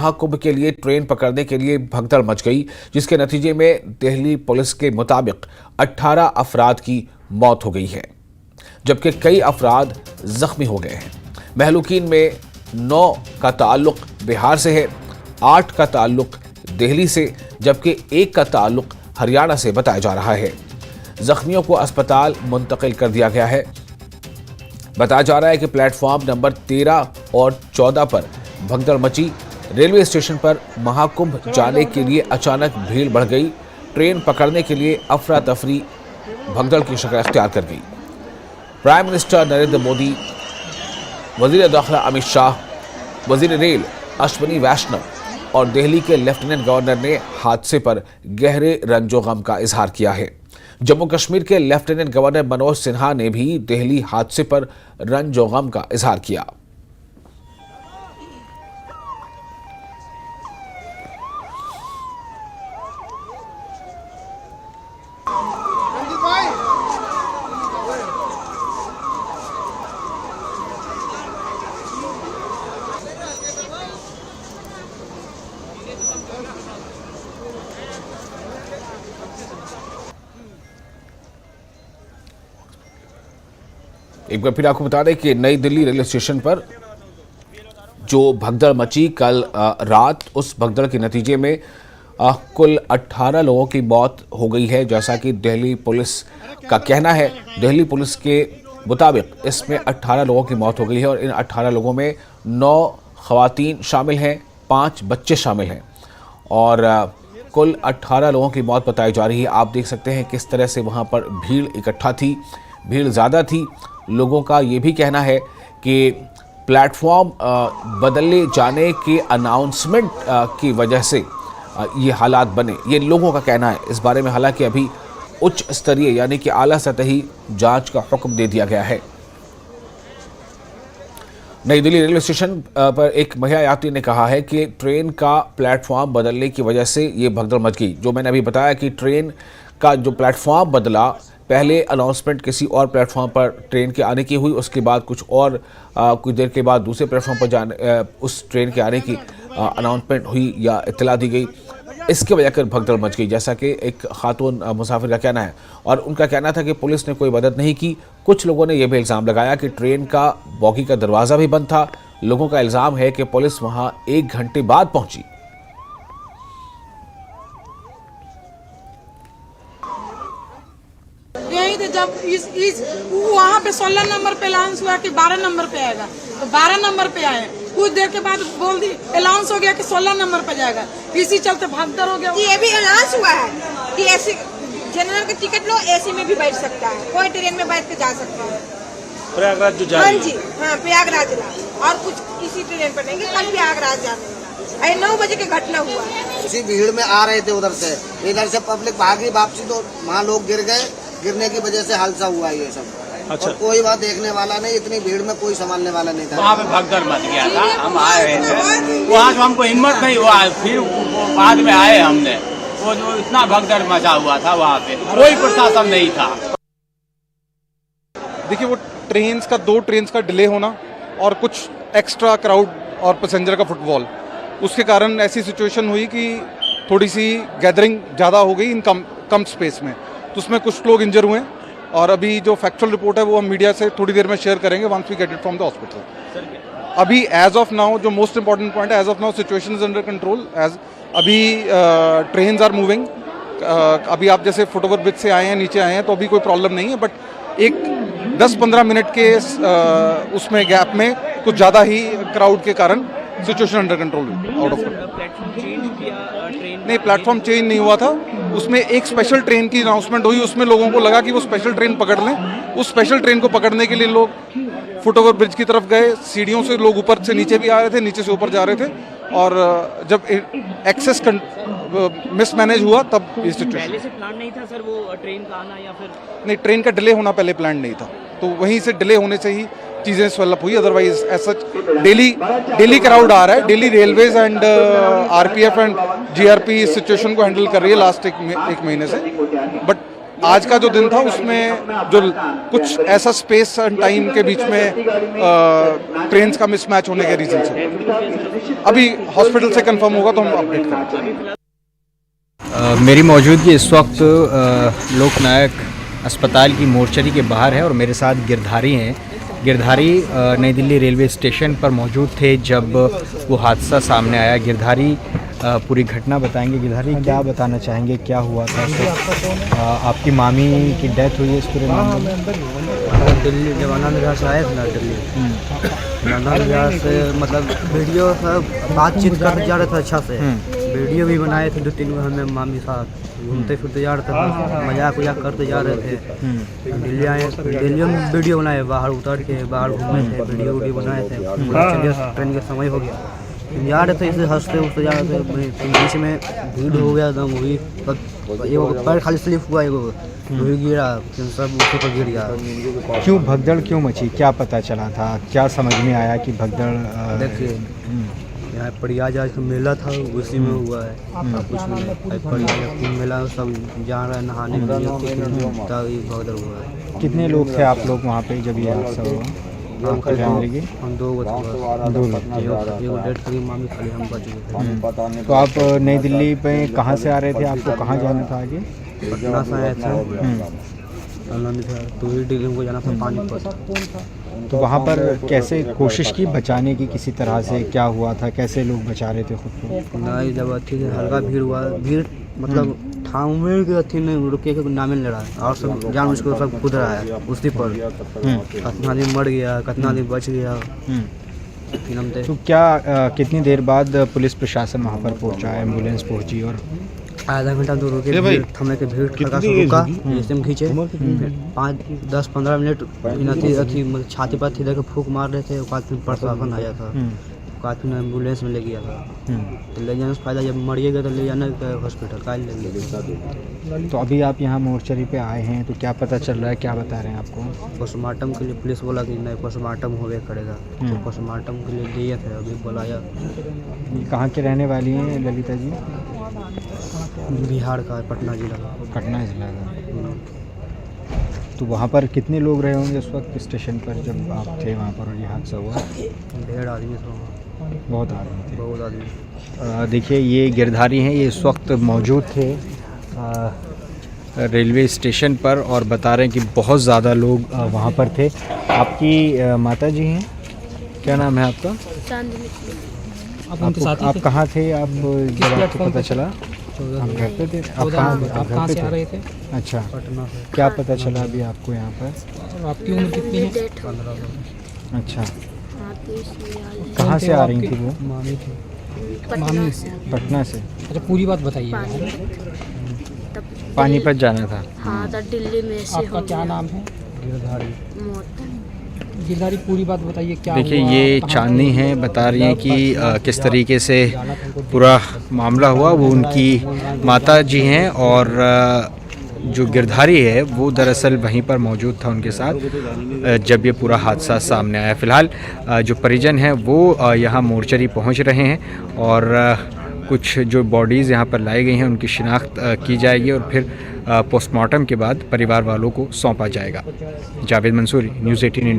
महाकुंभ के लिए ट्रेन पकड़ने के लिए भगदड़ मच गई, जिसके नतीजे में दिल्ली पुलिस के मुताबिक 18 अफराद की मौत हो गई है, जबकि कई अफराद जख्मी हो गए हैं। महलूकीन में 9 का ताल्लुक बिहार से है, 8 का ताल्लुक दिल्ली से, जबकि 1 का ताल्लुक हरियाणा से बताया जा रहा है। जख्मियों को अस्पताल मुंतकिल कर दिया गया है। बताया जा रहा है कि प्लेटफॉर्म नंबर 13 और 14 पर भगदड़ मची। रेलवे स्टेशन पर महाकुंभ जाने के लिए अचानक भीड़ बढ़ गई। ट्रेन पकड़ने के लिए अफरा तफरी भगदड़ की शक्ल अख्तियार कर गई। प्राइम मिनिस्टर नरेंद्र मोदी, वजीर दाखिला अमित शाह, वजीर रेल अश्विनी वैष्णव और दिल्ली के लेफ्टिनेंट गवर्नर ने हादसे पर गहरे रंजो गम का इजहार किया है। जम्मू कश्मीर के लेफ्टिनेंट गवर्नर मनोज सिन्हा ने भी दिल्ली हादसे पर रंजो गम का इजहार किया। एक बार फिर आपको बता दें कि नई दिल्ली रेलवे स्टेशन पर जो भगदड़ मची कल रात, उस भगदड़ के नतीजे में कुल 18 लोगों की मौत हो गई है, जैसा कि दिल्ली पुलिस का कहना है। दिल्ली पुलिस के मुताबिक इसमें 18 लोगों की मौत हो गई है और इन 18 लोगों में 9 खवातीन शामिल हैं, 5 बच्चे शामिल हैं और कुल 18 लोगों की मौत बताई जा रही है। आप देख सकते हैं किस तरह से वहाँ पर भीड़ इकट्ठा थी, भीड़ ज़्यादा थी। लोगों का ये भी कहना है कि प्लेटफॉर्म बदले जाने के अनाउंसमेंट की वजह से ये हालात बने, ये लोगों का कहना है। इस बारे में हालांकि अभी उच्च स्तरीय यानी कि आला सतही जांच का हुक्म दे दिया गया है। नई दिल्ली रेलवे स्टेशन पर एक महिला यात्री ने कहा है कि ट्रेन का प्लेटफॉर्म बदलने की वजह से ये भगदड़ मच गई। जो मैंने अभी बताया कि ट्रेन का जो प्लेटफॉर्म बदला, पहले अनाउंसमेंट किसी और प्लेटफॉर्म पर ट्रेन के आने की हुई, उसके बाद कुछ और कुछ देर के बाद दूसरे प्लेटफॉर्म पर जाने उस ट्रेन के आने की अनाउंसमेंट हुई या इत्तला दी गई। इसके वजह कर भगदड़ मच गई, जैसा कि एक खातून मुसाफिर का कहना है। और उनका कहना था कि पुलिस ने कोई मदद नहीं की। कुछ लोगों ने यह भी इल्ज़ाम लगाया कि ट्रेन का बॉगी का दरवाज़ा भी बंद था। लोगों का इल्ज़ाम है कि पुलिस वहाँ 1 घंटे बाद पहुंची। जब इस वहाँ पे 16 नंबर पे अनाउंस हुआ कि 12 नंबर पे आएगा, तो 12 नंबर पे आए। कुछ देर के बाद बोल दी अनाउंस हो गया कि 16 नंबर पे जाएगा, इसी चलते भगदड़ हो गया। ये भी अनाउंस हुआ है कि एसी जनरल का टिकट लो, एसी में भी बैठ सकता है, कोई ट्रेन में बैठ के जा सकता है। प्रयागराज जो जा हाँ जी, हाँ प्रयागराज ला, और कुछ इसी ट्रेन पर नहीं, कल प्रयागराज जाने वाला। 9 बजे की घटना हुआ। उसी भीड़ में आ रहे थे उधर से, इधर से पब्लिक भागी वापसी, तो वहाँ लोग गिर गए। गिरने की वजह से हादसा हुआ ये सब। अच्छा। और कोई बात देखने वाला नहीं, इतनी भीड़ में कोई संभालने वाला नहीं था। वहाँ पे भगदड़ मच गया था, हम आए हुए थे वहाँ से, हमको हिम्मत नहीं हुआ, फिर बाद में आए हमने। वो जो इतना भगदड़ मचा हुआ था, वहाँ पे कोई प्रशासन नहीं था। देखिए, वो ट्रेन्स का 2 ट्रेन्स का डिले होना और कुछ एक्स्ट्रा क्राउड और पैसेंजर का फुटबॉल, उसके कारण ऐसी सिचुएशन हुई कि थोड़ी सी गैदरिंग ज़्यादा हो गई इन कम स्पेस में, तो उसमें कुछ लोग इंजर हुए। और अभी जो फैक्चुअल रिपोर्ट है वो हम मीडिया से थोड़ी देर में शेयर करेंगे once we get it from the hospital. अभी एज ऑफ नाउ जो मोस्ट इंपॉर्टेंट पॉइंट है, as of now situation is under control. अभी ट्रेन्स आर मूविंग। अभी आप जैसे फुटओवर ब्रिज से आए हैं, नीचे आए हैं, तो अभी कोई प्रॉब्लम नहीं है, बट एक 10-15 मिनट के उसमें गैप में कुछ ज़्यादा ही क्राउड के कारण situation under control out of नहीं, प्लेटफॉर्म चेंज नहीं हुआ था। उसमें एक स्पेशल ट्रेन की अनाउंसमेंट हुई, उसमें लोगों को लगा कि वो स्पेशल ट्रेन पकड़ लें। उस स्पेशल ट्रेन को पकड़ने के लिए लोग फुटओवर ब्रिज की तरफ गए। सीढ़ियों से लोग ऊपर से नीचे भी आ रहे थे, नीचे से ऊपर जा रहे थे, और जब एक्सेस मिसमैनेज हुआ तब ये सिचुएशन। पहले से प्लान नहीं था सर वो ट्रेन का आना, या फिर नहीं, ट्रेन का डिले होना पहले प्लान नहीं था, तो वहीं से डिले होने से ही चीज़ें स्वेलअप हुई। अदरवाइज ऐसा डेली क्राउड आ रहा है। Daily railways and RPF and GRP इस सिचुएशन को हैंडल कर रही है लास्ट एक महीने से, बट आज का जो दिन था उसमें जो कुछ ऐसा स्पेस एंड टाइम के बीच में ट्रेन्स का मिसमैच होने के रीजन से अभी हॉस्पिटल से कंफर्म होगा तो हम अपडेट करेंगे। मेरी मौजूदगी इस वक्त लोकनायक अस्पताल की मोर्चरी के बाहर है और मेरे साथ गिरधारी हैं। गिरधारी नई दिल्ली रेलवे स्टेशन पर मौजूद थे जब वो हादसा सामने आया। गिरधारी पूरी घटना बताएंगे। गिरधारी क्या बताना चाहेंगे, क्या हुआ था? आपकी मामी की डेथ हुई है इस पूरे मामले में? दिल्ली जब आनंद विहार से आए थे ना दिल्ली, आनंद विहार से मतलब वीडियो सब बातचीत करते जा रहे थे अच्छा से, वीडियो भी बनाए थे 2-3 गो हमें मामी साथ घूमते फिरते जा रहे थे, मजाक वजाक करते जा रहे थे। दिल्ली आए, दिल्ली में वीडियो बनाए, बाहर उतर के बाहर घूमे थे, वीडियो बनाए थे। चलिए ट्रेन का समय हो गया, जा रहे थे इसे हंसते उठते जा रहे थे, बीच में भीड़ हो गया एकदम, वही एगो पैर खाली स्लिप हुआ, एगो वही गिरा, सब ऊपर पर गिर गया। क्यों भगदड़ क्यों मची, क्या पता चला था, क्या समझ में आया कि भगदड़? देखिए यहाँ प्रयाग आज का मेला था, उसी में हुआ है, कुछ नहीं। प्रयाग मेला सब जा रहा है नहाने में, तब भगदड़ हुआ है। कितने लोग थे आप लोग वहाँ पे जब ये हादसा हुआ? हम 2 एगो डेट करी मामी, खाली हम बच गए। तो आप नई दिल्ली पे कहाँ से आ रहे थे, आपको कहाँ जाना था आगे? पटना से आए थे आनंद विहार, तो ही दिल्ली को जाना था पानीपत। तो वहाँ पर कैसे कोशिश की बचाने की, किसी तरह से क्या हुआ था, कैसे लोग बचा रहे थे खुद को? नहीं, जब अथी हल्का भीड़ हुआ, भीड़ मतलब थामे के अथी में रुके के नामे ले रहा है, और सब जान उसको सब कूद रहा है उसी पर। कितना आदमी मर गया, कितना आदमी बच गया। तो क्या कितनी देर बाद पुलिस प्रशासन वहाँ पर पहुँचा, एम्बुलेंस पहुँची? और आधा घंटा दूर रुके, थमे के भीड़ हल्का से रुका, जैसे हम खींचे 5-10-15 मिनट अथी छाती पर थी लेके फूंक मार रहे थे। फिर प्रशासन आया था, काफी एम्बुलेंस में ले गया था। तो ले जाने से फायदा, जब मरिएगा तो ले जाना हॉस्पिटल का ले गया। तो अभी आप यहाँ मोर्चरी पे आए हैं, तो क्या पता चल रहा है, क्या बता रहे हैं आपको? पोस्टमार्टम के लिए पुलिस बोला कि नहीं पोस्टमार्टम होवे करेगा, तो पोस्टमार्टम के लिए दिए थे, अभी बुलाया। कहाँ के रहने वाली हैं ललिता जी? बिहार का, पटना जिला का। पटना जिला का। तो वहाँ पर कितने लोग रहे होंगे उस वक्त स्टेशन पर जब आप थे वहाँ पर और ये हादसा हुआ? 1.5 आदमी थे, बहुत आदमी थे। बहुत आदमी। देखिए ये गिरधारी हैं, ये इस वक्त मौजूद थे रेलवे स्टेशन पर और बता रहे हैं कि बहुत ज़्यादा लोग वहाँ पर थे। आपकी माता जी हैं, क्या नाम है आपका? आप कहाँ थे आप जब आपको पता चला? हम घर पे थे। आप कहाँ से आ रहे थे? अच्छा, पटना से। क्या पता चला अभी आपको यहाँ पर? आपकी उम्र कितनी है? 15। अच्छा, कहाँ से आ रही थी वो? मामी थी। पटना से। अच्छा, पूरी बात बताइए। पानीपत जाना था। हाँ, तो दिल्ली में से आपका क्या नाम है? गिरधारी। गिरधारी, पूरी बात बताइए क्या? देखिए ये चांदनी है, बता रही हैं कि किस तरीके से पूरा मामला हुआ। वो उनकी माता जी हैं और जो गिरधारी है वो दरअसल वहीं पर मौजूद था उनके साथ जब ये पूरा हादसा सामने आया। फ़िलहाल जो परिजन हैं वो यहाँ मोर्चरी पहुँच रहे हैं और कुछ जो बॉडीज़ यहाँ पर लाई गई हैं उनकी शिनाख्त की जाएगी और फिर पोस्टमार्टम के बाद परिवार वालों को सौंपा जाएगा। Javed Mansoori, news 18 India.